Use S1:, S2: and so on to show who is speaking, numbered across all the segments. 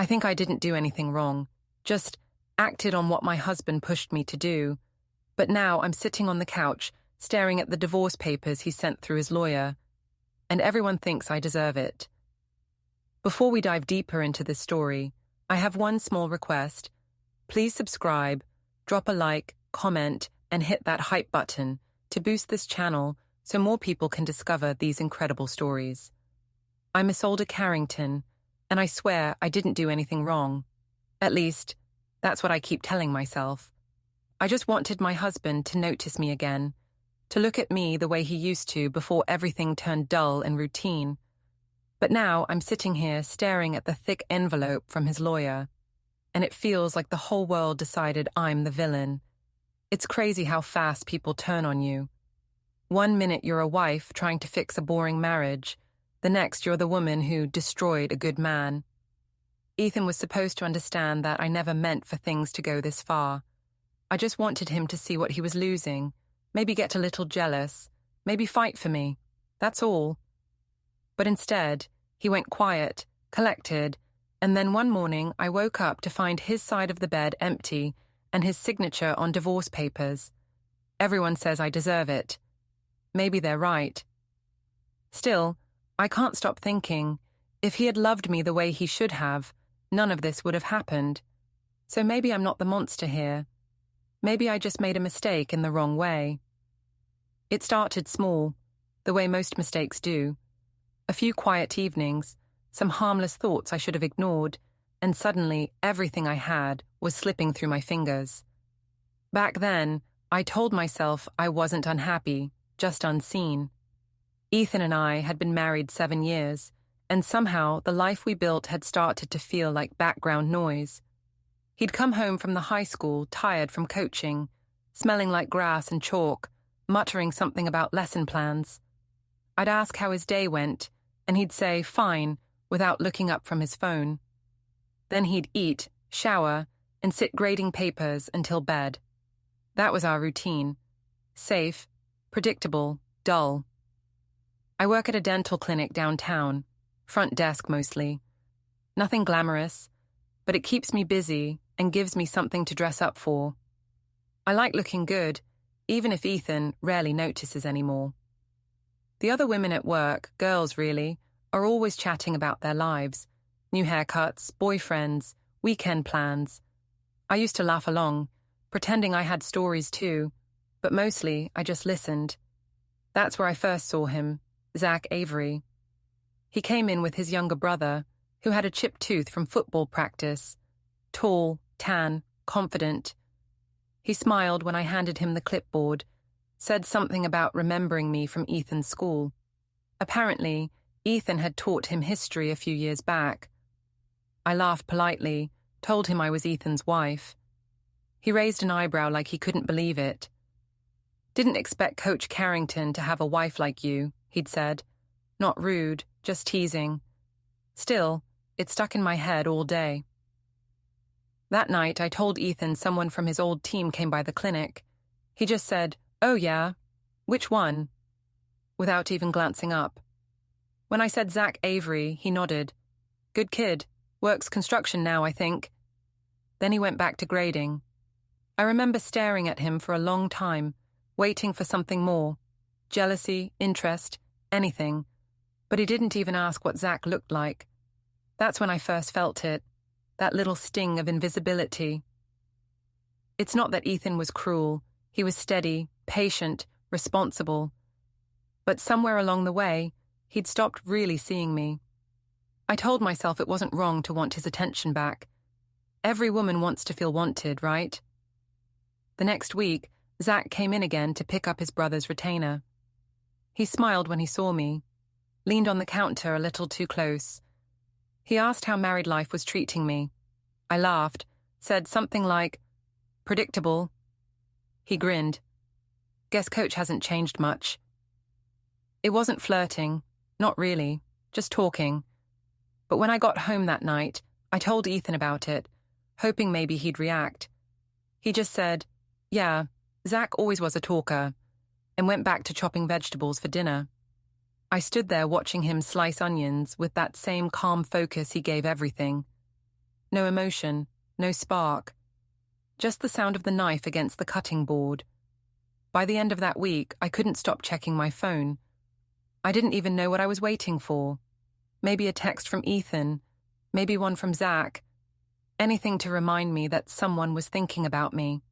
S1: I think I didn't do anything wrong, just acted on what my husband pushed me to do. But now I'm sitting on the couch, staring at the divorce papers he sent through his lawyer, and everyone thinks I deserve it. Before we dive deeper into this story, I have one small request. Please subscribe, drop a like, comment, and hit that hype button to boost this channel so more people can discover these incredible stories. I'm Isolde Carrington, and I swear I didn't do anything wrong. At least, that's what I keep telling myself. I just wanted my husband to notice me again, to look at me the way he used to before everything turned dull and routine. But now I'm sitting here staring at the thick envelope from his lawyer, and it feels like the whole world decided I'm the villain. It's crazy how fast people turn on you. One minute you're a wife trying to fix a boring marriage, the next you're the woman who destroyed a good man. Ethan was supposed to understand that I never meant for things to go this far. I just wanted him to see what he was losing, maybe get a little jealous, maybe fight for me. That's all. But instead, he went quiet, collected, and then one morning I woke up to find his side of the bed empty and his signature on divorce papers. Everyone says I deserve it. Maybe they're right. Still, I can't stop thinking, if he had loved me the way he should have, none of this would have happened. So maybe I'm not the monster here. Maybe I just made a mistake in the wrong way. It started small, the way most mistakes do. A few quiet evenings, some harmless thoughts I should have ignored, and suddenly everything I had was slipping through my fingers. Back then, I told myself I wasn't unhappy, just unseen. Ethan and I had been married 7 years, and somehow the life we built had started to feel like background noise. He'd come home from the high school tired from coaching, smelling like grass and chalk, muttering something about lesson plans. I'd ask how his day went, and he'd say, fine, without looking up from his phone. Then he'd eat, shower, and sit grading papers until bed. That was our routine. Safe, predictable, dull. I work at a dental clinic downtown, front desk mostly. Nothing glamorous, but it keeps me busy and gives me something to dress up for. I like looking good, even if Ethan rarely notices anymore. The other women at work, girls really, are always chatting about their lives. New haircuts, boyfriends, weekend plans. I used to laugh along, pretending I had stories too, but mostly I just listened. That's where I first saw him, Zach Avery. He came in with his younger brother, who had a chipped tooth from football practice. Tall, tan, confident. He smiled when I handed him the clipboard, said something about remembering me from Ethan's school. Apparently, Ethan had taught him history a few years back. I laughed politely, told him I was Ethan's wife. He raised an eyebrow like he couldn't believe it. Didn't expect Coach Carrington to have a wife like you, he'd said. Not rude, just teasing. Still, it stuck in my head all day. That night, I told Ethan someone from his old team came by the clinic. He just said, "Oh yeah? Which one?" without even glancing up. When I said Zach Avery, he nodded. Good kid. Works construction now, I think. Then he went back to grading. I remember staring at him for a long time, waiting for something more. Jealousy, interest, anything. But he didn't even ask what Zach looked like. That's when I first felt it. That little sting of invisibility. It's not that Ethan was cruel. He was steady, patient, responsible. But somewhere along the way, he'd stopped really seeing me. I told myself it wasn't wrong to want his attention back. Every woman wants to feel wanted, right? The next week, Zach came in again to pick up his brother's retainer. He smiled when he saw me, leaned on the counter a little too close. He asked how married life was treating me. I laughed, said something like, predictable. He grinned. Guess Coach hasn't changed much. It wasn't flirting, not really, just talking. But when I got home that night, I told Ethan about it, hoping maybe he'd react. He just said, yeah, Zach always was a talker, and went back to chopping vegetables for dinner. I stood there watching him slice onions with that same calm focus he gave everything. No emotion, no spark. Just the sound of the knife against the cutting board. By the end of that week, I couldn't stop checking my phone. I didn't even know what I was waiting for. Maybe a text from Ethan, maybe one from Zach. Anything to remind me that someone was thinking about me.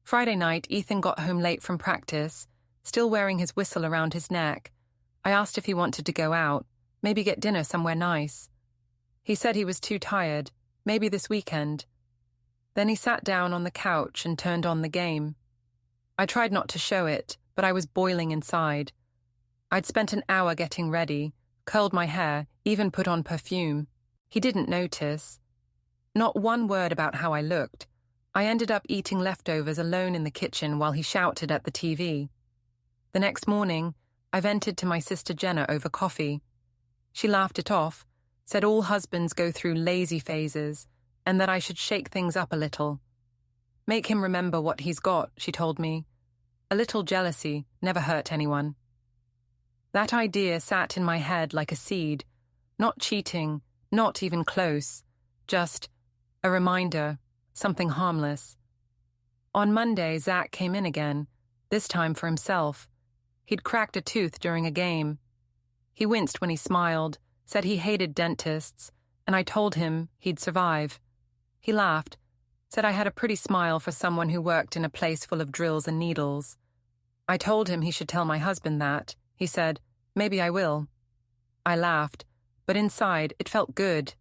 S1: Friday night, Ethan got home late from practice, still wearing his whistle around his neck. I asked if he wanted to go out, maybe get dinner somewhere nice. He said he was too tired, maybe this weekend. Then he sat down on the couch and turned on the game. I tried not to show it, but I was boiling inside. I'd spent an hour getting ready, curled my hair, even put on perfume. He didn't notice. Not one word about how I looked. I ended up eating leftovers alone in the kitchen while he shouted at the TV. The next morning, I vented to my sister Jenna over coffee. She laughed it off, said all husbands go through lazy phases, and that I should shake things up a little. Make him remember what he's got, she told me. A little jealousy never hurt anyone. That idea sat in my head like a seed, not cheating, not even close, just a reminder, something harmless. On Monday, Zach came in again, this time for himself. He'd cracked a tooth during a game. He winced when he smiled, said he hated dentists, and I told him he'd survive. He laughed, said I had a pretty smile for someone who worked in a place full of drills and needles. I told him he should tell my husband that. He said, "Maybe I will." I laughed, but inside it felt good.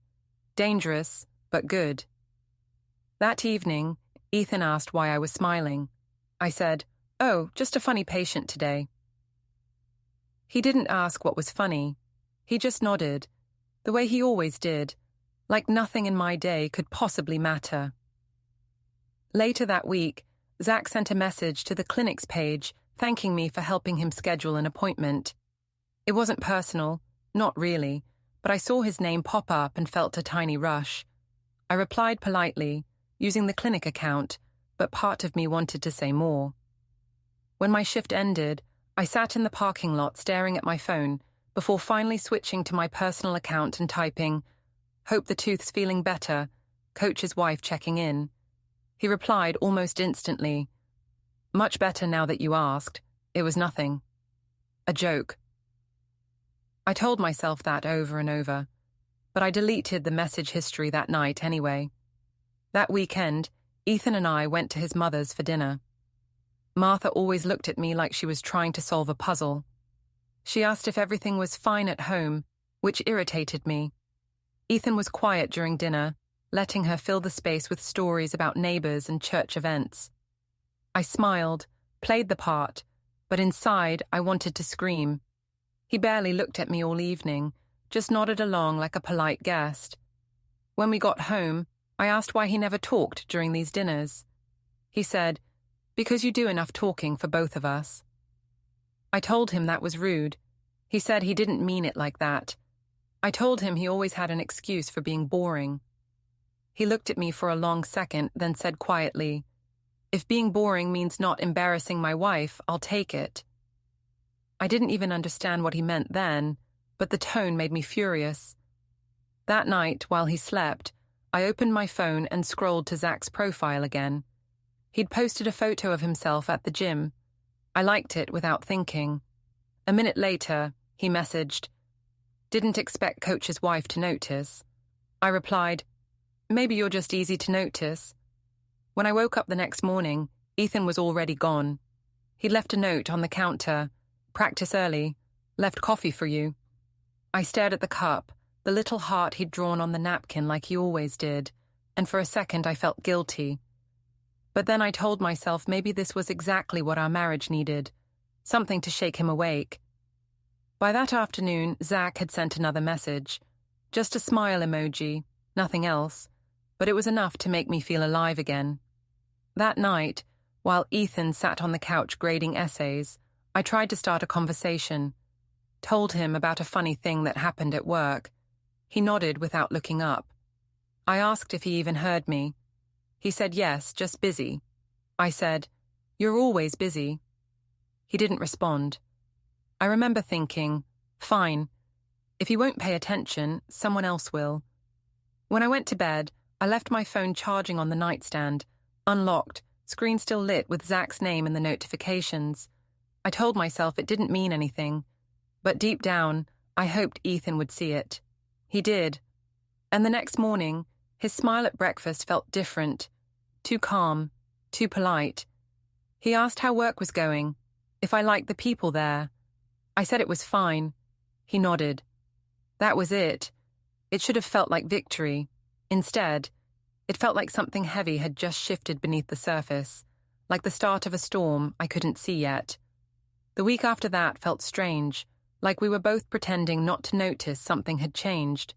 S1: Dangerous, but good. That evening, Ethan asked why I was smiling. I said, "Oh, just a funny patient today." He didn't ask what was funny. He just nodded, the way he always did, like nothing in my day could possibly matter. Later that week, Zach sent a message to the clinic's page thanking me for helping him schedule an appointment. It wasn't personal, not really, but I saw his name pop up and felt a tiny rush. I replied politely, using the clinic account, but part of me wanted to say more. When my shift ended, I sat in the parking lot staring at my phone before finally switching to my personal account and typing, "Hope the tooth's feeling better, coach's wife checking in." He replied almost instantly, "Much better now that you asked. It was nothing. A joke." I told myself that over and over, but I deleted the message history that night anyway. That weekend, Ethan and I went to his mother's for dinner. Martha always looked at me like she was trying to solve a puzzle. She asked if everything was fine at home, which irritated me. Ethan was quiet during dinner, letting her fill the space with stories about neighbors and church events. I smiled, played the part, but inside I wanted to scream. He barely looked at me all evening, just nodded along like a polite guest. When we got home, I asked why he never talked during these dinners. He said, "Because you do enough talking for both of us." I told him that was rude. He said he didn't mean it like that. I told him he always had an excuse for being boring. He looked at me for a long second, then said quietly, "If being boring means not embarrassing my wife, I'll take it." I didn't even understand what he meant then, but the tone made me furious. That night, while he slept, I opened my phone and scrolled to Zach's profile again. He'd posted a photo of himself at the gym. I liked it without thinking. A minute later, he messaged, "Didn't expect coach's wife to notice." I replied, "Maybe you're just easy to notice." When I woke up the next morning, Ethan was already gone. He'd left a note on the counter, "Practice early, left coffee for you." I stared at the cup, the little heart he'd drawn on the napkin like he always did, and for a second I felt guilty. But then I told myself maybe this was exactly what our marriage needed, something to shake him awake. By that afternoon, Zach had sent another message. Just a smile emoji, nothing else, but it was enough to make me feel alive again. That night, while Ethan sat on the couch grading essays, I tried to start a conversation. Told him about a funny thing that happened at work. He nodded without looking up. I asked if he even heard me. He said yes, just busy. I said, "You're always busy." He didn't respond. I remember thinking, fine. If he won't pay attention, someone else will. When I went to bed, I left my phone charging on the nightstand, unlocked, screen still lit with Zach's name in the notifications. I told myself it didn't mean anything, but deep down, I hoped Ethan would see it. He did. And the next morning, his smile at breakfast felt different, too calm, too polite. He asked how work was going, if I liked the people there. I said it was fine. He nodded. That was it. It should have felt like victory. Instead, it felt like something heavy had just shifted beneath the surface, like the start of a storm I couldn't see yet. The week after that felt strange, like we were both pretending not to notice something had changed.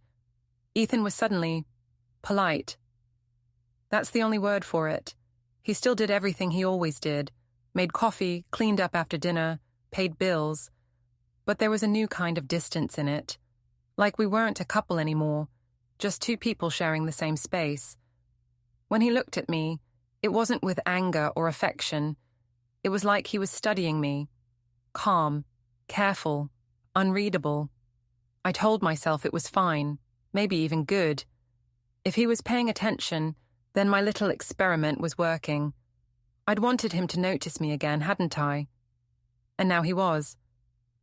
S1: Ethan was suddenly polite. That's the only word for it. He still did everything he always did, made coffee, cleaned up after dinner, paid bills. But there was a new kind of distance in it. Like we weren't a couple anymore, just two people sharing the same space. When he looked at me, it wasn't with anger or affection. It was like he was studying me. Calm, careful, unreadable. I told myself it was fine, maybe even good. If he was paying attention, then my little experiment was working. I'd wanted him to notice me again, hadn't I? And now he was.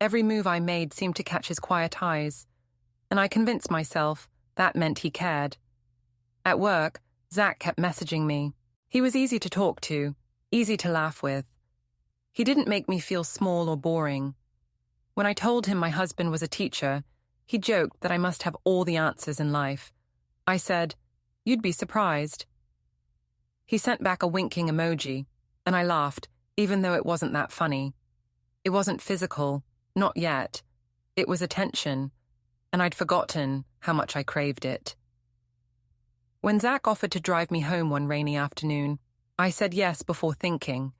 S1: Every move I made seemed to catch his quiet eyes, and I convinced myself that meant he cared. At work, Zach kept messaging me. He was easy to talk to, easy to laugh with. He didn't make me feel small or boring. When I told him my husband was a teacher, he joked that I must have all the answers in life. I said, "You'd be surprised." He sent back a winking emoji, and I laughed, even though it wasn't that funny. It wasn't physical, not yet. It was attention, and I'd forgotten how much I craved it. When Zach offered to drive me home one rainy afternoon, I said yes before thinking.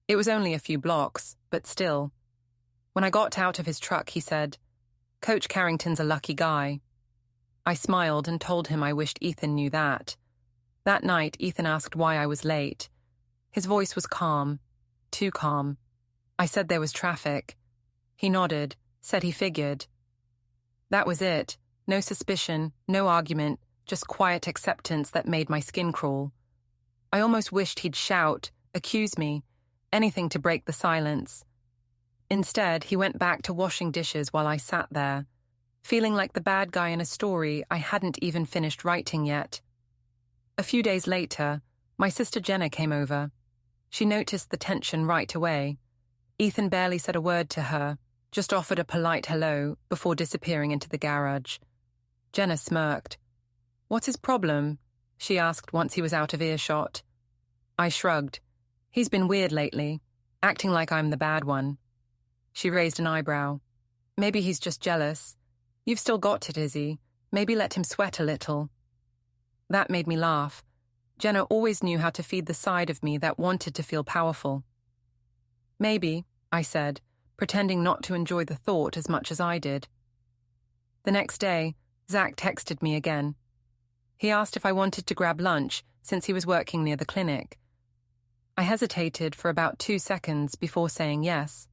S1: It was only a few blocks, but still. When I got out of his truck, he said, "Coach Carrington's a lucky guy." I smiled and told him I wished Ethan knew that. That night, Ethan asked why I was late. His voice was calm, too calm. I said there was traffic. He nodded, said he figured. That was it. No suspicion, no argument, just quiet acceptance that made my skin crawl. I almost wished he'd shout, accuse me, anything to break the silence. Instead, he went back to washing dishes while I sat there, feeling like the bad guy in a story I hadn't even finished writing yet. A few days later, my sister Jenna came over. She noticed the tension right away. Ethan barely said a word to her, just offered a polite hello before disappearing into the garage. Jenna smirked. "What's his problem?" she asked once he was out of earshot. I shrugged. "He's been weird lately, acting like I'm the bad one." She raised an eyebrow. "Maybe he's just jealous. You've still got it, Izzy. Maybe let him sweat a little." That made me laugh. Jenna always knew how to feed the side of me that wanted to feel powerful. "Maybe," I said, pretending not to enjoy the thought as much as I did. The next day, Zach texted me again. He asked if I wanted to grab lunch since he was working near the clinic. I hesitated for about 2 seconds before saying yes.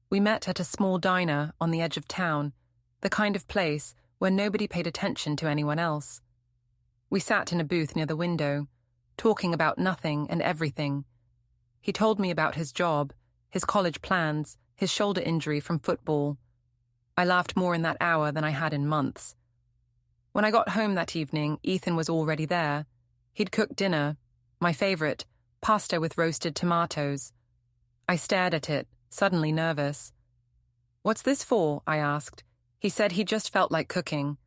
S1: We met at a small diner on the edge of town, the kind of place where nobody paid attention to anyone else. We sat in a booth near the window, talking about nothing and everything. He told me about his job, his college plans, his shoulder injury from football. I laughed more in that hour than I had in months. When I got home that evening, Ethan was already there. He'd cooked dinner, my favorite, pasta with roasted tomatoes. I stared at it, suddenly nervous. "What's this for?" I asked. He said he just felt like cooking.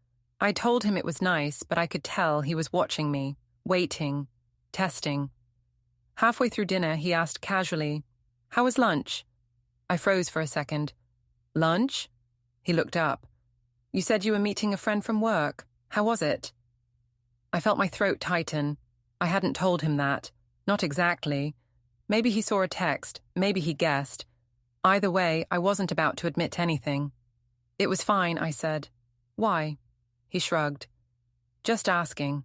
S1: I told him it was nice, but I could tell he was watching me, waiting, testing. Halfway through dinner, he asked casually, "How was lunch?" I froze for a second. "Lunch?" He looked up. "You said you were meeting a friend from work. How was it?" I felt my throat tighten. I hadn't told him that. Not exactly. Maybe he saw a text, maybe he guessed. Either way, I wasn't about to admit anything. "It was fine," I said. "Why?" He shrugged. "Just asking."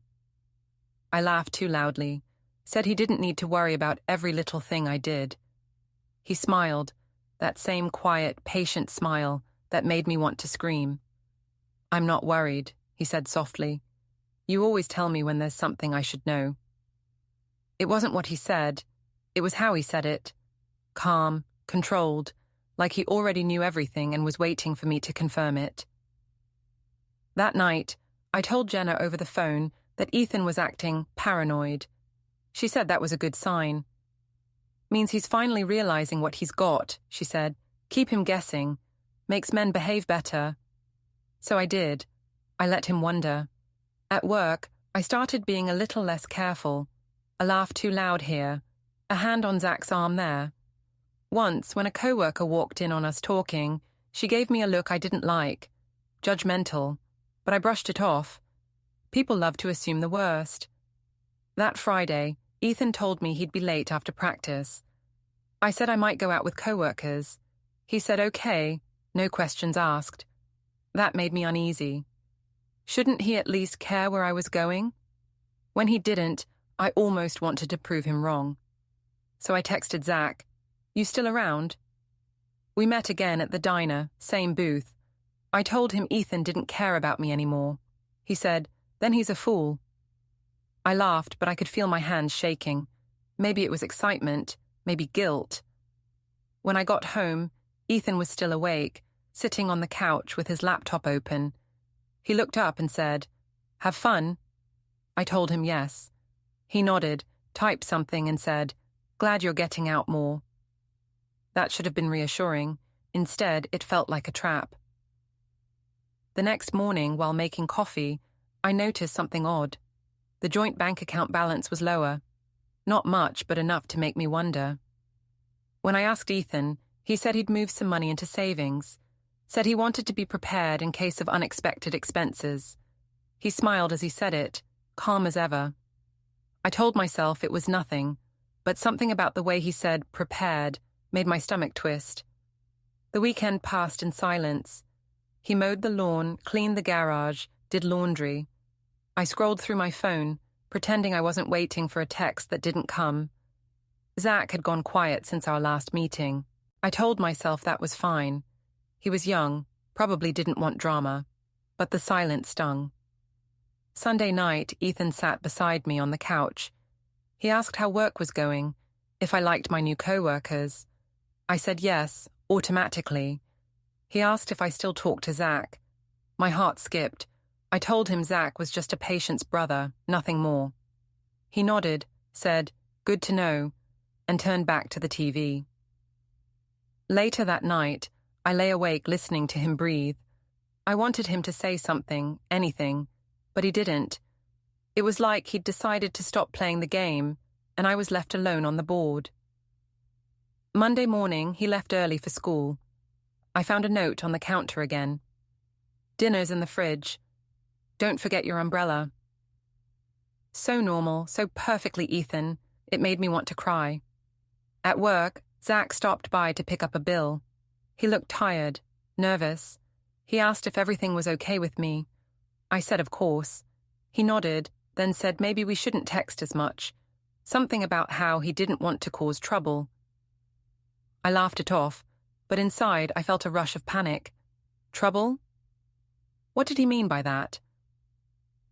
S1: I laughed too loudly, said he didn't need to worry about every little thing I did. He smiled, that same quiet, patient smile that made me want to scream. "I'm not worried," he said softly. You always tell me when there's something I should know. It wasn't what he said. It was how he said it. Calm, controlled, like he already knew everything and was waiting for me to confirm it. That night, I told Jenna over the phone that Ethan was acting paranoid. She said that was a good sign. Means he's finally realizing what he's got, she said. Keep him guessing. Makes men behave better. So I did. I let him wonder. At work, I started being a little less careful. A laugh too loud here. A hand on Zach's arm there. Once, when a coworker walked in on us talking, she gave me a look I didn't like. Judgmental. But I brushed it off. People love to assume the worst. That Friday, Ethan told me he'd be late after practice. I said I might go out with coworkers. He said okay, no questions asked. That made me uneasy. Shouldn't he at least care where I was going? When he didn't, I almost wanted to prove him wrong. So I texted Zach, "You still around?" We met again at the diner, same booth. I told him Ethan didn't care about me anymore. He said, "Then he's a fool." I laughed, but I could feel my hands shaking. Maybe it was excitement, maybe guilt. When I got home, Ethan was still awake, sitting on the couch with his laptop open. He looked up and said, "Have fun?" I told him yes. He nodded, typed something and said, "Glad you're getting out more." That should have been reassuring. Instead, it felt like a trap. The next morning, while making coffee, I noticed something odd. The joint bank account balance was lower. Not much, but enough to make me wonder. When I asked Ethan, he said he'd moved some money into savings. Said he wanted to be prepared in case of unexpected expenses. He smiled as he said it, calm as ever. I told myself it was nothing, but something about the way he said prepared made my stomach twist. The weekend passed in silence. He mowed the lawn, cleaned the garage, did laundry. I scrolled through my phone, pretending I wasn't waiting for a text that didn't come. Zach had gone quiet since our last meeting. I told myself that was fine. He was young, probably didn't want drama, but the silence stung. Sunday night, Ethan sat beside me on the couch. He asked how work was going, if I liked my new coworkers. I said yes, automatically. He asked if I still talked to Zach. My heart skipped. I told him Zach was just a patient's brother, nothing more. He nodded, said, "Good to know," and turned back to the TV. Later that night, I lay awake listening to him breathe. I wanted him to say something, anything, but he didn't. It was like he'd decided to stop playing the game, and I was left alone on the board. Monday morning, he left early for school. I found a note on the counter again. "Dinner's in the fridge. Don't forget your umbrella." So normal, so perfectly Ethan, it made me want to cry. At work, Zach stopped by to pick up a bill. He looked tired, nervous. He asked if everything was okay with me. I said of course. He nodded, then said maybe we shouldn't text as much. Something about how he didn't want to cause trouble. I laughed it off, but inside I felt a rush of panic. Trouble? What did he mean by that?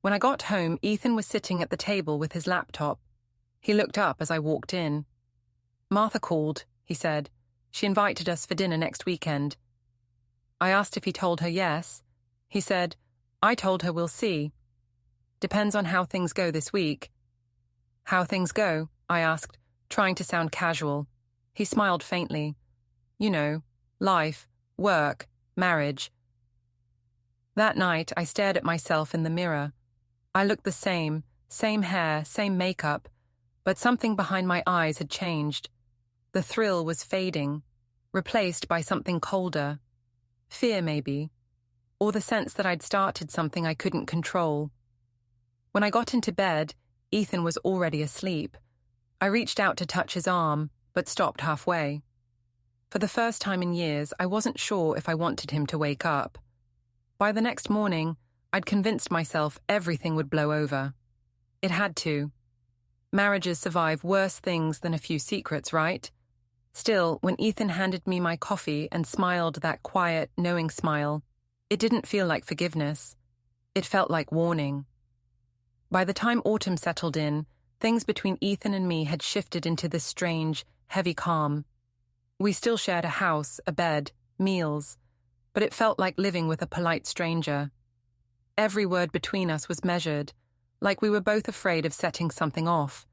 S1: When I got home, Ethan was sitting at the table with his laptop. He looked up as I walked in. "Martha called," he said. "She invited us for dinner next weekend." I asked if he told her yes. He said, "I told her we'll see. Depends on how things go this week." "How things go?" I asked, trying to sound casual. He smiled faintly. "You know, life, work, marriage." That night, I stared at myself in the mirror. I looked the same hair, same makeup, but something behind my eyes had changed. The thrill was fading, replaced by something colder. Fear, maybe, or the sense that I'd started something I couldn't control. When I got into bed, Ethan was already asleep. I reached out to touch his arm, but stopped halfway. For the first time in years, I wasn't sure if I wanted him to wake up. By the next morning, I'd convinced myself everything would blow over. It had to. Marriages survive worse things than a few secrets, right? Still, when Ethan handed me my coffee and smiled that quiet, knowing smile, it didn't feel like forgiveness. It felt like warning. By the time autumn settled in, things between Ethan and me had shifted into this strange, heavy calm. We still shared a house, a bed, meals, but it felt like living with a polite stranger. Every word between us was measured, like we were both afraid of setting something off.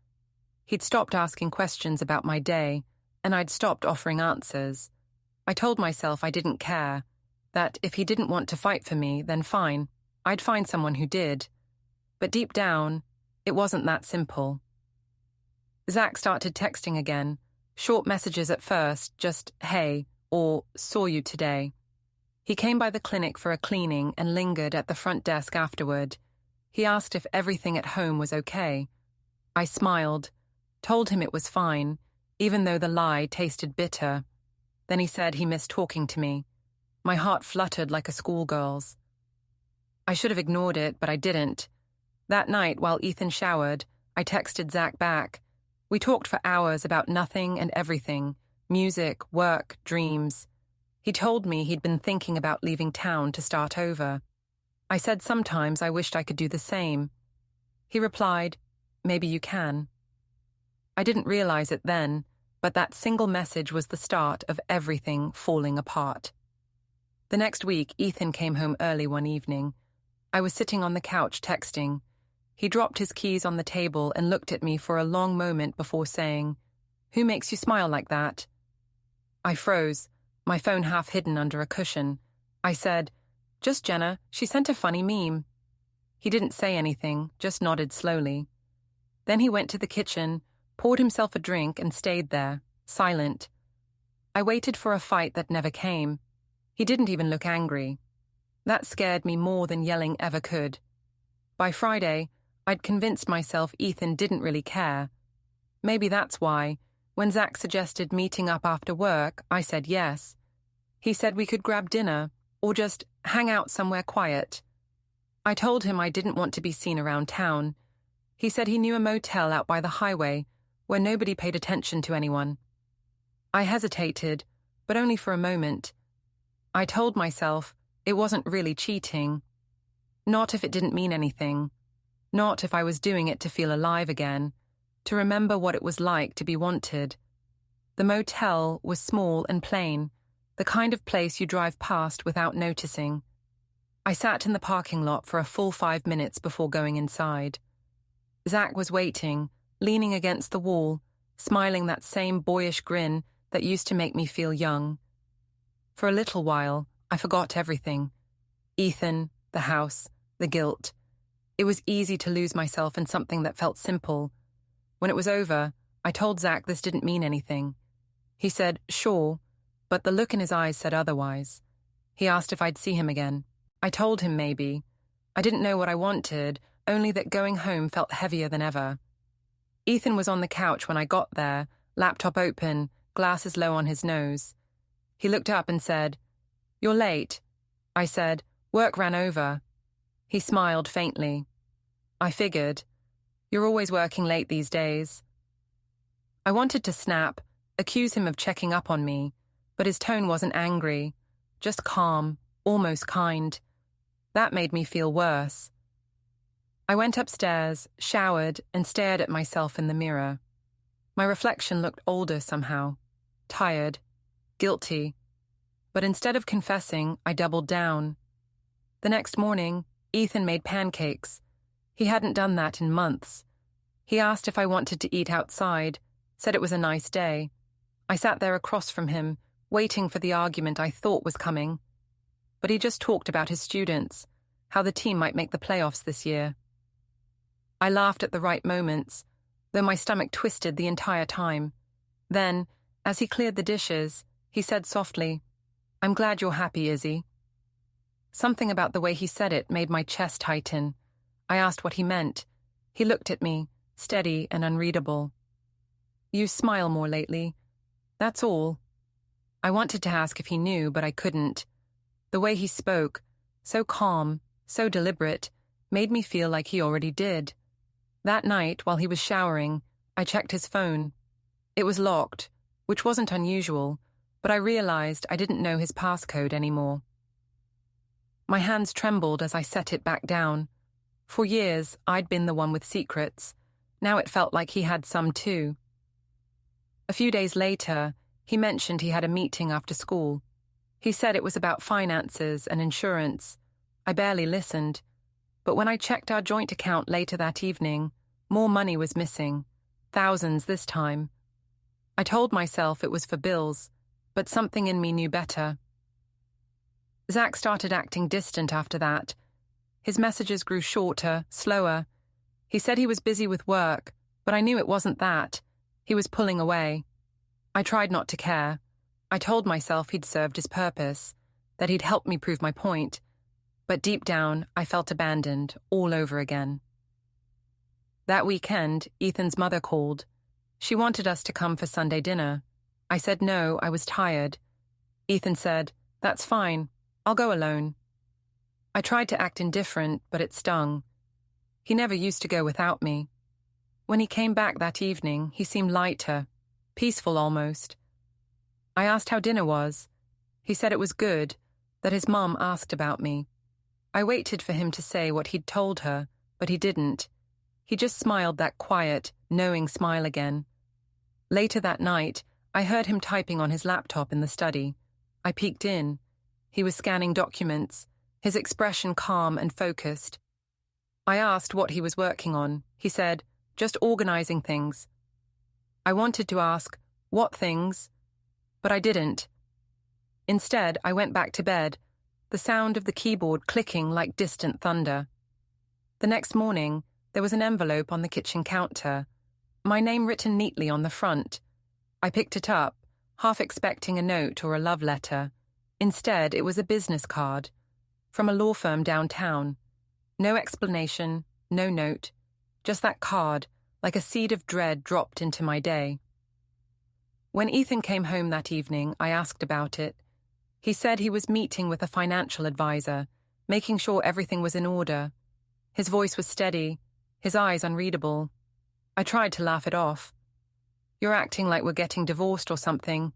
S1: He'd stopped asking questions about my day, and I'd stopped offering answers. I told myself I didn't care, that if he didn't want to fight for me, then fine, I'd find someone who did. But deep down, it wasn't that simple. Zach started texting again, short messages at first, just hey, or saw you today. He came by the clinic for a cleaning and lingered at the front desk afterward. He asked if everything at home was okay. I smiled, told him it was fine, even though the lie tasted bitter. Then he said he missed talking to me. My heart fluttered like a schoolgirl's. I should have ignored it, but I didn't. That night, while Ethan showered, I texted Zach back. We talked for hours about nothing and everything, music, work, dreams. He told me he'd been thinking about leaving town to start over. I said sometimes I wished I could do the same. He replied, maybe you can. I didn't realize it then, but that single message was the start of everything falling apart. The next week, Ethan came home early one evening. I was sitting on the couch texting. He dropped his keys on the table and looked at me for a long moment before saying, "Who makes you smile like that?" I froze, my phone half hidden under a cushion. I said, "Just Jenna, she sent a funny meme." He didn't say anything, just nodded slowly. Then he went to the kitchen, poured himself a drink and stayed there, silent. I waited for a fight that never came. He didn't even look angry. That scared me more than yelling ever could. By Friday, I'd convinced myself Ethan didn't really care. Maybe that's why, when Zach suggested meeting up after work, I said yes. He said we could grab dinner, or just hang out somewhere quiet. I told him I didn't want to be seen around town. He said he knew a motel out by the highway, where nobody paid attention to anyone. I hesitated, but only for a moment. I told myself it wasn't really cheating. Not if it didn't mean anything. Not if I was doing it to feel alive again, to remember what it was like to be wanted. The motel was small and plain, the kind of place you drive past without noticing. I sat in the parking lot for a full 5 minutes before going inside. Zach was waiting, leaning against the wall, smiling that same boyish grin that used to make me feel young. For a little while, I forgot everything. Ethan, the house, the guilt. It was easy to lose myself in something that felt simple. When it was over, I told Zach this didn't mean anything. He said, sure, but the look in his eyes said otherwise. He asked if I'd see him again. I told him maybe. I didn't know what I wanted, only that going home felt heavier than ever. Ethan was on the couch when I got there, laptop open, glasses low on his nose. He looked up and said, "You're late." I said, "Work ran over." He smiled faintly. I figured. You're always working late these days. I wanted to snap, accuse him of checking up on me, but his tone wasn't angry, just calm, almost kind. That made me feel worse. I went upstairs, showered, and stared at myself in the mirror. My reflection looked older somehow, tired, guilty. But instead of confessing, I doubled down. The next morning, Ethan made pancakes. He hadn't done that in months. He asked if I wanted to eat outside, said it was a nice day. I sat there across from him, waiting for the argument I thought was coming. But he just talked about his students, how the team might make the playoffs this year. I laughed at the right moments, though my stomach twisted the entire time. Then, as he cleared the dishes, he said softly, "I'm glad you're happy, Izzy." Something about the way he said it made my chest tighten. I asked what he meant. He looked at me, steady and unreadable. "You smile more lately. That's all." I wanted to ask if he knew, but I couldn't. The way he spoke, so calm, so deliberate, made me feel like he already did. That night, while he was showering, I checked his phone. It was locked, which wasn't unusual, but I realized I didn't know his passcode anymore. My hands trembled as I set it back down. For years, I'd been the one with secrets. Now it felt like he had some too. A few days later, he mentioned he had a meeting after school. He said it was about finances and insurance. I barely listened. But when I checked our joint account later that evening, more money was missing. Thousands this time. I told myself it was for bills, but something in me knew better. Zach started acting distant after that. His messages grew shorter, slower. He said he was busy with work, but I knew it wasn't that. He was pulling away. I tried not to care. I told myself he'd served his purpose, that he'd helped me prove my point. But deep down, I felt abandoned all over again. That weekend, Ethan's mother called. She wanted us to come for Sunday dinner. I said no, I was tired. Ethan said, "That's fine. I'll go alone." I tried to act indifferent, but it stung. He never used to go without me. When he came back that evening, he seemed lighter, peaceful almost. I asked how dinner was. He said it was good, that his mom asked about me. I waited for him to say what he'd told her, but he didn't. He just smiled that quiet, knowing smile again. Later that night, I heard him typing on his laptop in the study. I peeked in. He was scanning documents, his expression calm and focused. I asked what he was working on. He said, "Just organizing things." I wanted to ask, "What things?" But I didn't. Instead, I went back to bed, the sound of the keyboard clicking like distant thunder. The next morning, there was an envelope on the kitchen counter, my name written neatly on the front. I picked it up, half expecting a note or a love letter. Instead, it was a business card from a law firm downtown. No explanation, no note, just that card, like a seed of dread dropped into my day. When Ethan came home that evening, I asked about it. He said he was meeting with a financial advisor, making sure everything was in order. His voice was steady, his eyes unreadable. I tried to laugh it off. "You're acting like we're getting divorced or something."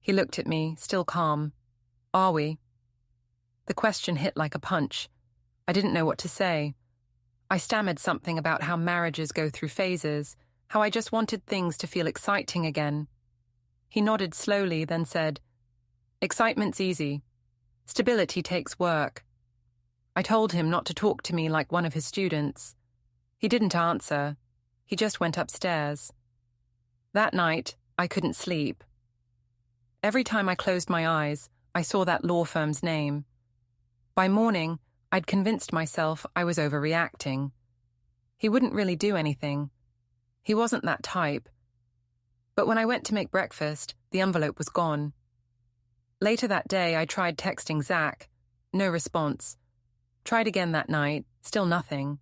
S1: He looked at me, still calm. "Are we?" The question hit like a punch. I didn't know what to say. I stammered something about how marriages go through phases, how I just wanted things to feel exciting again. He nodded slowly, then said, "Excitement's easy. Stability takes work." I told him not to talk to me like one of his students. He didn't answer. He just went upstairs. That night, I couldn't sleep. Every time I closed my eyes, I saw that law firm's name. By morning, I'd convinced myself I was overreacting. He wouldn't really do anything. He wasn't that type. But when I went to make breakfast, the envelope was gone. Later that day, I tried texting Zach. No response. Tried again that night, still nothing.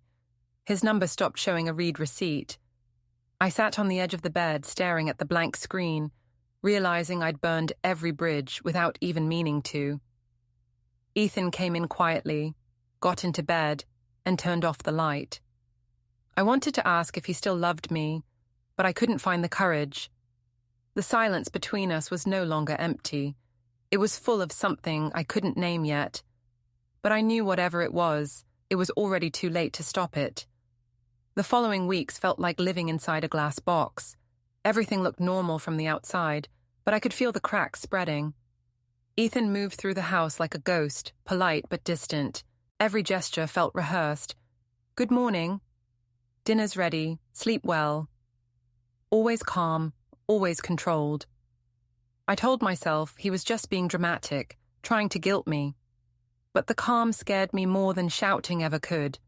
S1: His number stopped showing a read receipt. I sat on the edge of the bed, staring at the blank screen, realizing I'd burned every bridge without even meaning to. Ethan came in quietly, got into bed, and turned off the light. I wanted to ask if he still loved me, but I couldn't find the courage. The silence between us was no longer empty. It was full of something I couldn't name yet. But I knew whatever it was already too late to stop it. The following weeks felt like living inside a glass box. Everything looked normal from the outside, but I could feel the cracks spreading. Ethan moved through the house like a ghost, polite but distant. Every gesture felt rehearsed. "Good morning. Dinner's ready. Sleep well." Always calm, always controlled. I told myself he was just being dramatic, trying to guilt me. But the calm scared me more than shouting ever could.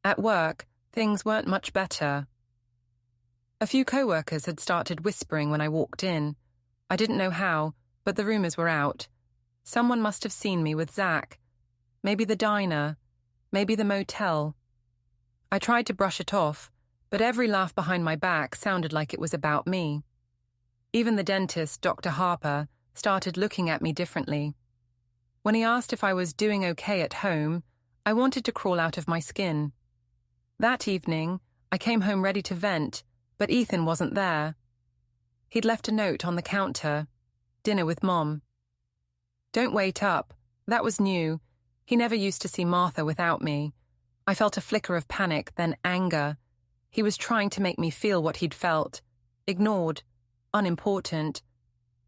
S1: At work, things weren't much better. A few co-workers had started whispering when I walked in. I didn't know how, but the rumors were out. Someone must have seen me with Zach. Maybe the diner, maybe the motel. I tried to brush it off, but every laugh behind my back sounded like it was about me. Even the dentist, Dr. Harper, started looking at me differently. When he asked if I was doing okay at home, I wanted to crawl out of my skin. That evening, I came home ready to vent, but Ethan wasn't there. He'd left a note on the counter. "Dinner with Mom." Don't wait up. That was new. He never used to see Martha without me. I felt a flicker of panic, then anger. He was trying to make me feel what he'd felt. Ignored. Unimportant.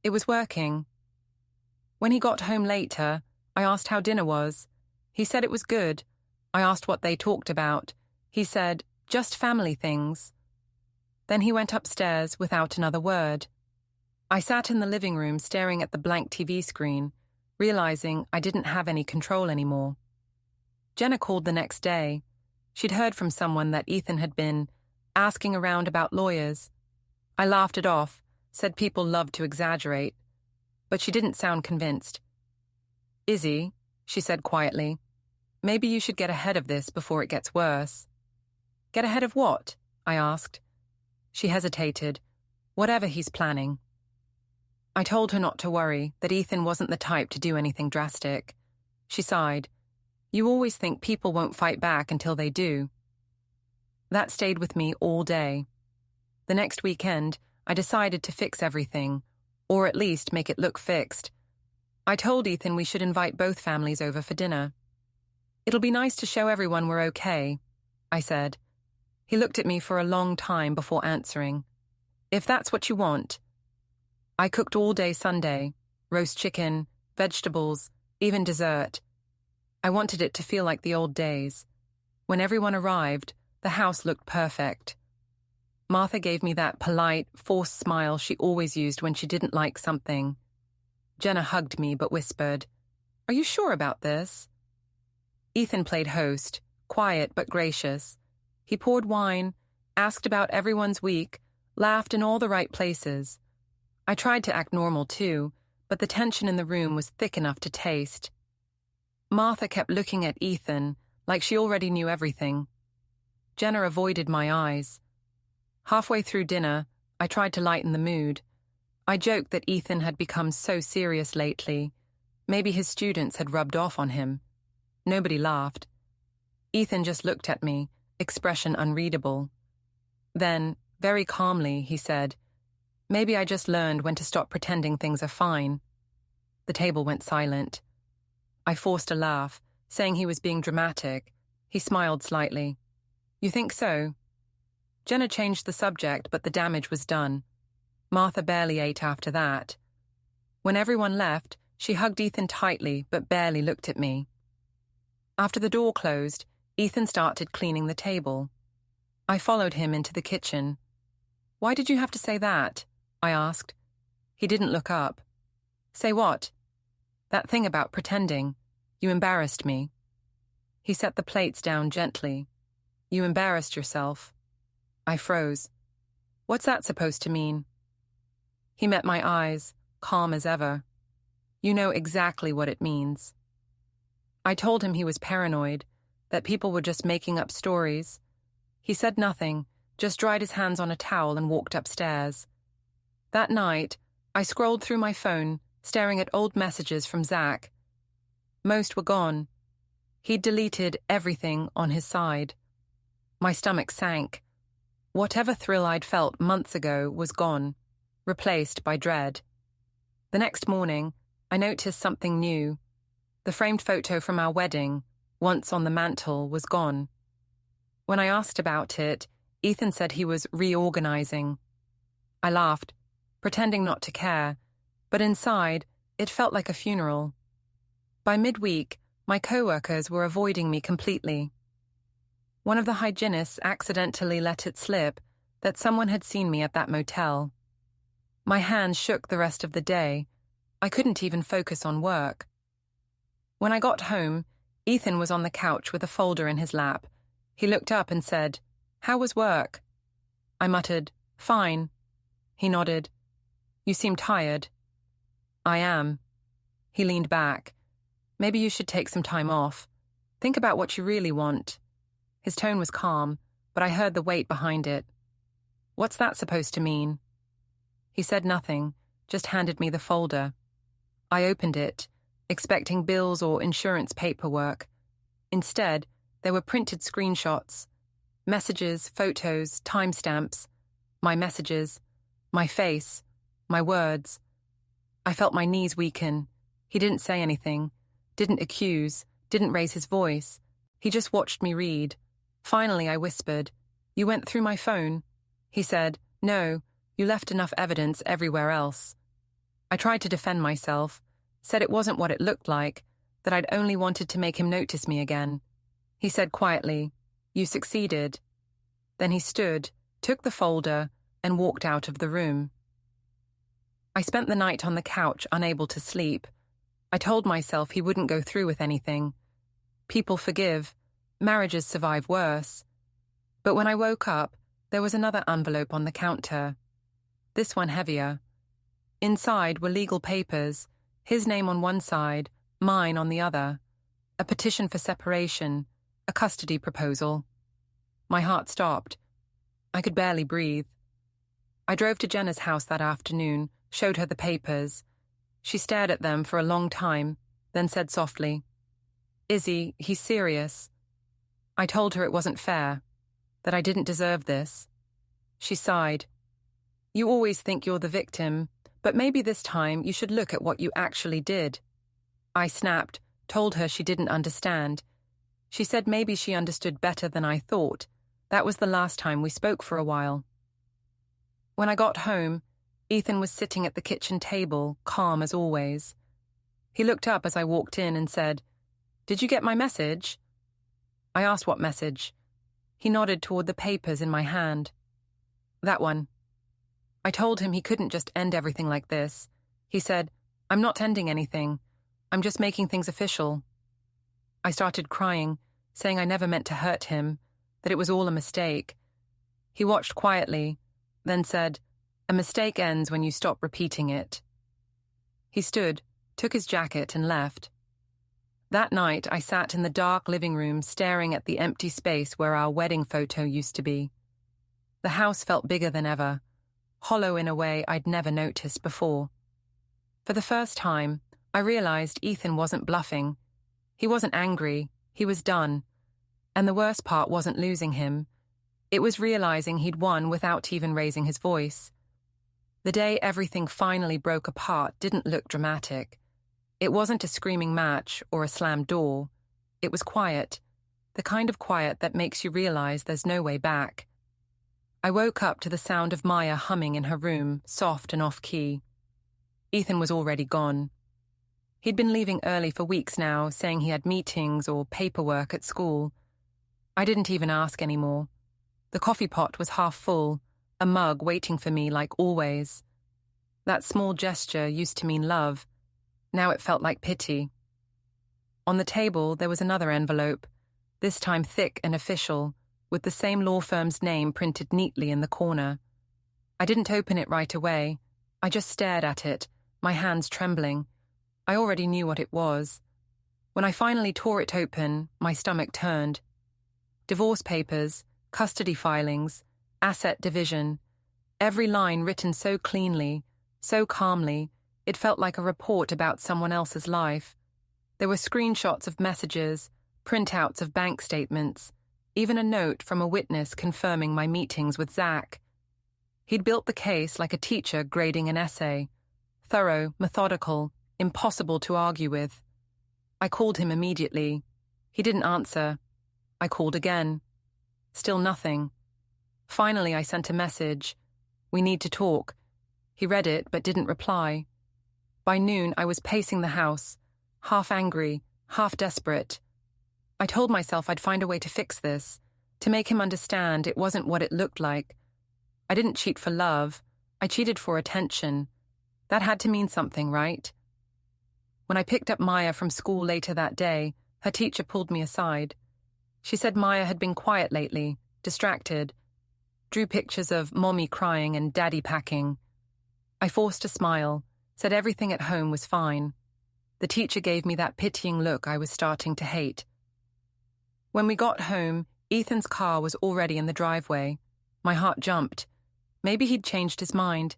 S1: It was working. When he got home later, I asked how dinner was. He said it was good. I asked what they talked about. He said, just family things. Then he went upstairs without another word. I sat in the living room staring at the blank TV screen, realizing I didn't have any control anymore. Jenna called the next day. She'd heard from someone that Ethan had been asking around about lawyers. I laughed it off, said people loved to exaggerate, but she didn't sound convinced. Izzy, she said quietly, maybe you should get ahead of this before it gets worse. Get ahead of what? I asked. She hesitated. Whatever he's planning. I told her not to worry, that Ethan wasn't the type to do anything drastic. She sighed. You always think people won't fight back until they do. That stayed with me all day. The next weekend, I decided to fix everything, or at least make it look fixed. I told Ethan we should invite both families over for dinner. It'll be nice to show everyone we're okay, I said. He looked at me for a long time before answering. If that's what you want. I cooked all day Sunday, roast chicken, vegetables, even dessert. I wanted it to feel like the old days. When everyone arrived, the house looked perfect. Martha gave me that polite, forced smile she always used when she didn't like something. Jenna hugged me but whispered, Are you sure about this? Ethan played host, quiet but gracious. He poured wine, asked about everyone's week, laughed in all the right places. I tried to act normal too, but the tension in the room was thick enough to taste. Martha kept looking at Ethan like she already knew everything. Jenna avoided my eyes. Halfway through dinner, I tried to lighten the mood. I joked that Ethan had become so serious lately. Maybe his students had rubbed off on him. Nobody laughed. Ethan just looked at me, expression unreadable. Then, very calmly, he said, Maybe I just learned when to stop pretending things are fine. The table went silent. I forced a laugh, saying he was being dramatic. He smiled slightly. You think so? Jenna changed the subject, but the damage was done. Martha barely ate after that. When everyone left, she hugged Ethan tightly, but barely looked at me. After the door closed, Ethan started cleaning the table. I followed him into the kitchen. Why did you have to say that? I asked. He didn't look up. Say what? That thing about pretending. You embarrassed me. He set the plates down gently. You embarrassed yourself. I froze. What's that supposed to mean? He met my eyes, calm as ever. You know exactly what it means. I told him he was paranoid, that people were just making up stories. He said nothing, just dried his hands on a towel and walked upstairs. That night, I scrolled through my phone, staring at old messages from Zach. Most were gone. He'd deleted everything on his side. My stomach sank. Whatever thrill I'd felt months ago was gone, replaced by dread. The next morning, I noticed something new. The framed photo from our wedding, once on the mantel, was gone. When I asked about it, Ethan said he was reorganizing. I laughed, pretending not to care, but inside, it felt like a funeral. By midweek, my co-workers were avoiding me completely. One of the hygienists accidentally let it slip that someone had seen me at that motel. My hands shook the rest of the day. I couldn't even focus on work. When I got home, Ethan was on the couch with a folder in his lap. He looked up and said, How was work? I muttered, Fine. He nodded. You seem tired. I am. He leaned back. Maybe you should take some time off. Think about what you really want. His tone was calm, but I heard the weight behind it. What's that supposed to mean? He said nothing, just handed me the folder. I opened it, expecting bills or insurance paperwork. Instead, there were printed screenshots, messages, photos, timestamps, my messages, my face, my words. I felt my knees weaken. He didn't say anything, didn't accuse, didn't raise his voice, He just watched me read. Finally, I whispered, "You went through my phone?" He said, "No, you left enough evidence everywhere else." I tried to defend myself, said it wasn't what it looked like, that I'd only wanted to make him notice me again. He said quietly, "You succeeded." Then he stood, took the folder, and walked out of the room. I spent the night on the couch, unable to sleep. I told myself he wouldn't go through with anything. People forgive, marriages survive worse. But when I woke up, there was another envelope on the counter. This one heavier. Inside were legal papers, his name on one side, mine on the other. A petition for separation, a custody proposal. My heart stopped. I could barely breathe. I drove to Jenna's house that afternoon, showed her the papers. She stared at them for a long time, then said softly, "Izzy, he's serious." I told her it wasn't fair, that I didn't deserve this. She sighed. "You always think you're the victim, but maybe this time you should look at what you actually did." I snapped, told her she didn't understand. She said maybe she understood better than I thought. That was the last time we spoke for a while. When I got home, Ethan was sitting at the kitchen table, calm as always. He looked up as I walked in and said, "Did you get my message?" I asked what message. He nodded toward the papers in my hand. "That one." I told him he couldn't just end everything like this. He said, "I'm not ending anything. I'm just making things official." I started crying, saying I never meant to hurt him, that it was all a mistake. He watched quietly, then said, "A mistake ends when you stop repeating it." He stood, took his jacket, and left. That night, I sat in the dark living room staring at the empty space where our wedding photo used to be. The house felt bigger than ever, hollow in a way I'd never noticed before. For the first time, I realized Ethan wasn't bluffing. He wasn't angry, he was done. And the worst part wasn't losing him. It was realizing he'd won without even raising his voice. The day everything finally broke apart didn't look dramatic. It wasn't a screaming match or a slammed door. It was quiet, the kind of quiet that makes you realize there's no way back. I woke up to the sound of Maya humming in her room, soft and off-key. Ethan was already gone. He'd been leaving early for weeks now, saying he had meetings or paperwork at school. I didn't even ask anymore. The coffee pot was half full, a mug waiting for me like always. That small gesture used to mean love. Now it felt like pity. On the table, there was another envelope, this time thick and official, with the same law firm's name printed neatly in the corner. I didn't open it right away. I just stared at it, my hands trembling. I already knew what it was. When I finally tore it open, my stomach turned. Divorce papers, custody filings, asset division. Every line written so cleanly, so calmly, it felt like a report about someone else's life. There were screenshots of messages, printouts of bank statements, even a note from a witness confirming my meetings with Zach. He'd built the case like a teacher grading an essay. Thorough, methodical, impossible to argue with. I called him immediately. He didn't answer. I called again. Still nothing. Finally, I sent a message. "We need to talk." He read it but didn't reply. By noon, I was pacing the house, half angry, half desperate. I told myself I'd find a way to fix this, to make him understand it wasn't what it looked like. I didn't cheat for love. I cheated for attention. That had to mean something, right? When I picked up Maya from school later that day, her teacher pulled me aside. She said Maya had been quiet lately, distracted, drew pictures of mommy crying and daddy packing. I forced a smile, said everything at home was fine. The teacher gave me that pitying look I was starting to hate. When we got home, Ethan's car was already in the driveway. My heart jumped. Maybe he'd changed his mind.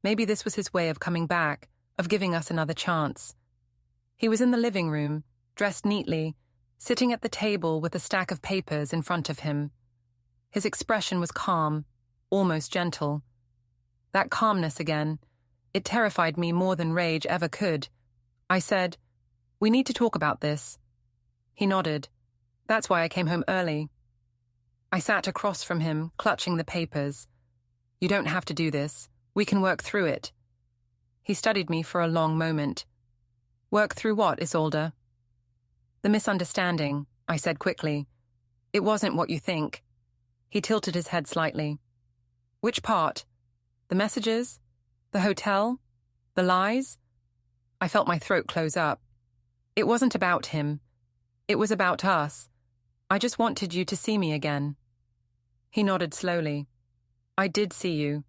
S1: Maybe this was his way of coming back, of giving us another chance. He was in the living room, dressed neatly, sitting at the table with a stack of papers in front of him. His expression was calm, almost gentle. That calmness again, it terrified me more than rage ever could. I said, "We need to talk about this." He nodded. That's why I came home early. I sat across from him, clutching the papers. You don't have to do this. We can work through it. He studied me for a long moment. Work through what, Isolde? The misunderstanding, I said quickly. It wasn't what you think. He tilted his head slightly. Which part? The messages? The hotel? The lies? I felt my throat close up. It wasn't about him. It was about us. I just wanted you to see me again. He nodded slowly. I did see you,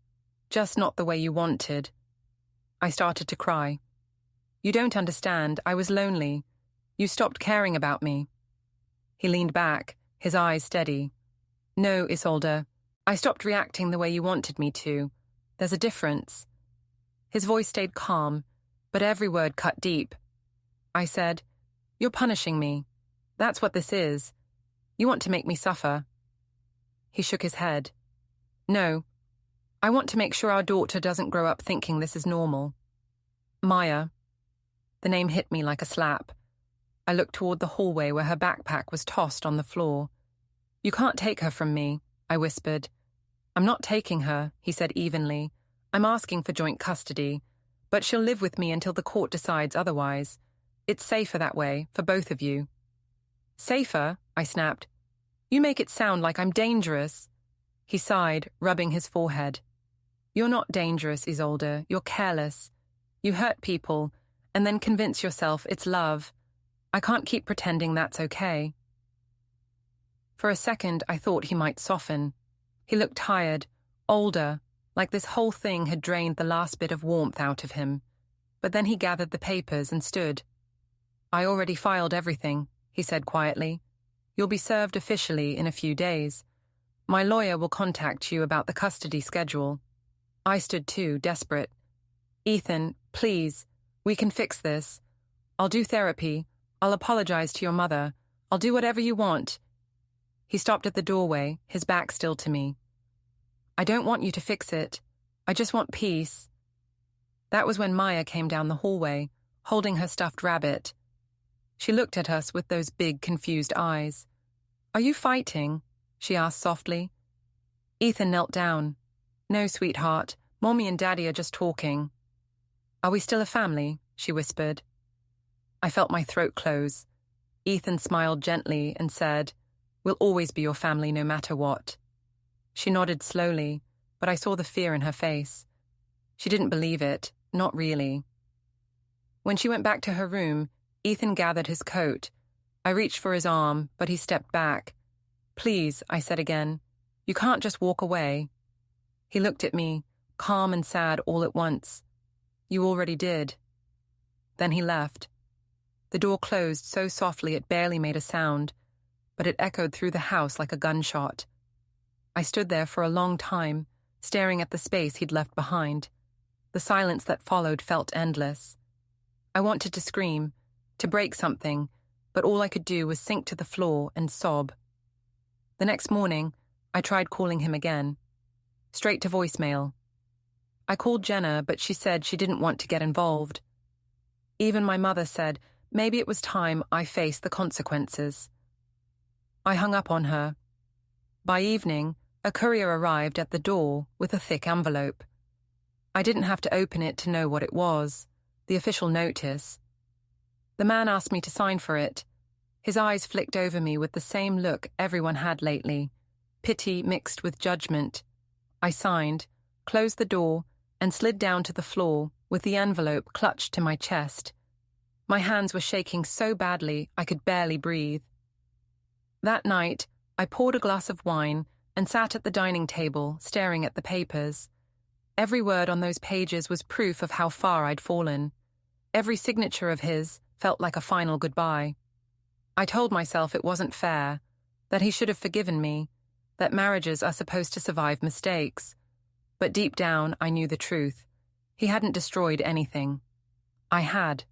S1: just not the way you wanted. I started to cry. You don't understand. I was lonely. You stopped caring about me. He leaned back, his eyes steady. No, Isolde. I stopped reacting the way you wanted me to. There's a difference. His voice stayed calm, but every word cut deep. I said, You're punishing me. That's what this is. You want to make me suffer. He shook his head. No. I want to make sure our daughter doesn't grow up thinking this is normal. Maya. The name hit me like a slap. I looked toward the hallway where her backpack was tossed on the floor. You can't take her from me, I whispered. I'm not taking her, he said evenly. I'm asking for joint custody, but she'll live with me until the court decides otherwise. It's safer that way, for both of you. Safer? I snapped. You make it sound like I'm dangerous. He sighed, rubbing his forehead. You're not dangerous, Isolde. You're careless. You hurt people, and then convince yourself it's love. I can't keep pretending that's okay. For a second, I thought he might soften. He looked tired, older, like this whole thing had drained the last bit of warmth out of him. But then he gathered the papers and stood. I already filed everything, he said quietly. You'll be served officially in a few days. My lawyer will contact you about the custody schedule. I stood too, desperate. Ethan, please, we can fix this. I'll do therapy. I'll apologize to your mother. I'll do whatever you want. He stopped at the doorway, his back still to me. I don't want you to fix it. I just want peace. That was when Maya came down the hallway, holding her stuffed rabbit. She looked at us with those big, confused eyes. Are you fighting? She asked softly. Ethan knelt down. No, sweetheart. Mommy and Daddy are just talking. Are we still a family? She whispered. I felt my throat close. Ethan smiled gently and said, We'll always be your family no matter what. She nodded slowly, but I saw the fear in her face. She didn't believe it, not really. When she went back to her room, Ethan gathered his coat. I reached for his arm, but he stepped back. Please, I said again. You can't just walk away. He looked at me, calm and sad all at once. You already did. Then he left. The door closed so softly it barely made a sound, but it echoed through the house like a gunshot. I stood there for a long time, staring at the space he'd left behind. The silence that followed felt endless. I wanted to scream, to break something, but all I could do was sink to the floor and sob. The next morning, I tried calling him again. Straight to voicemail. I called Jenna, but she said she didn't want to get involved. Even my mother said maybe it was time I faced the consequences. I hung up on her. By evening, a courier arrived at the door with a thick envelope. I didn't have to open it to know what it was, the official notice. The man asked me to sign for it. His eyes flicked over me with the same look everyone had lately, pity mixed with judgment. I signed, closed the door, and slid down to the floor with the envelope clutched to my chest. My hands were shaking so badly I could barely breathe. That night, I poured a glass of wine and sat at the dining table staring at the papers. Every word on those pages was proof of how far I'd fallen. Every signature of his felt like a final goodbye. I told myself it wasn't fair, that he should have forgiven me, that marriages are supposed to survive mistakes. But deep down, I knew the truth. He hadn't destroyed anything. I had.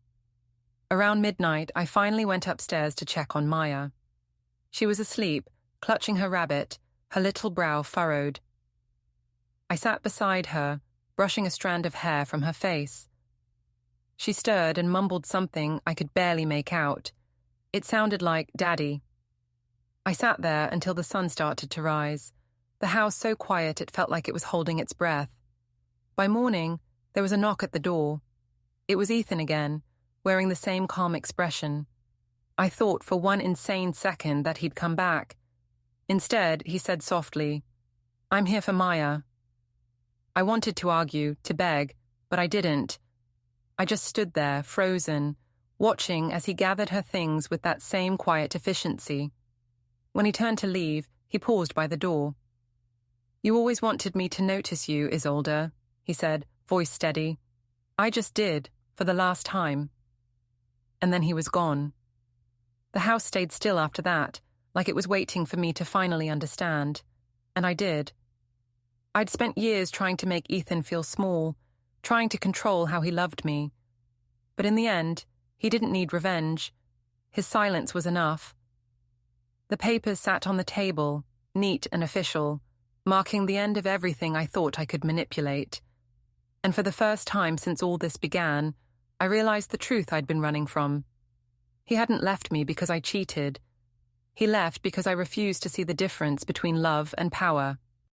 S1: Around midnight, I finally went upstairs to check on Maya. She was asleep, clutching her rabbit, her little brow furrowed. I sat beside her, brushing a strand of hair from her face. She stirred and mumbled something I could barely make out. It sounded like Daddy. I sat there until the sun started to rise, the house so quiet it felt like it was holding its breath. By morning, there was a knock at the door. It was Ethan again, wearing the same calm expression. I thought for one insane second that he'd come back. Instead, he said softly, "I'm here for Maya." I wanted to argue, to beg, but I didn't. I just stood there, frozen, watching as he gathered her things with that same quiet efficiency. When he turned to leave, he paused by the door. "You always wanted me to notice you, Isolde," he said, voice steady. "I just did, for the last time." And then he was gone. The house stayed still after that, like it was waiting for me to finally understand. And I did. I'd spent years trying to make Ethan feel small, trying to control how he loved me. But in the end, he didn't need revenge. His silence was enough. The papers sat on the table, neat and official, marking the end of everything I thought I could manipulate. And for the first time since all this began, I realized the truth I'd been running from. He hadn't left me because I cheated. He left because I refused to see the difference between love and power.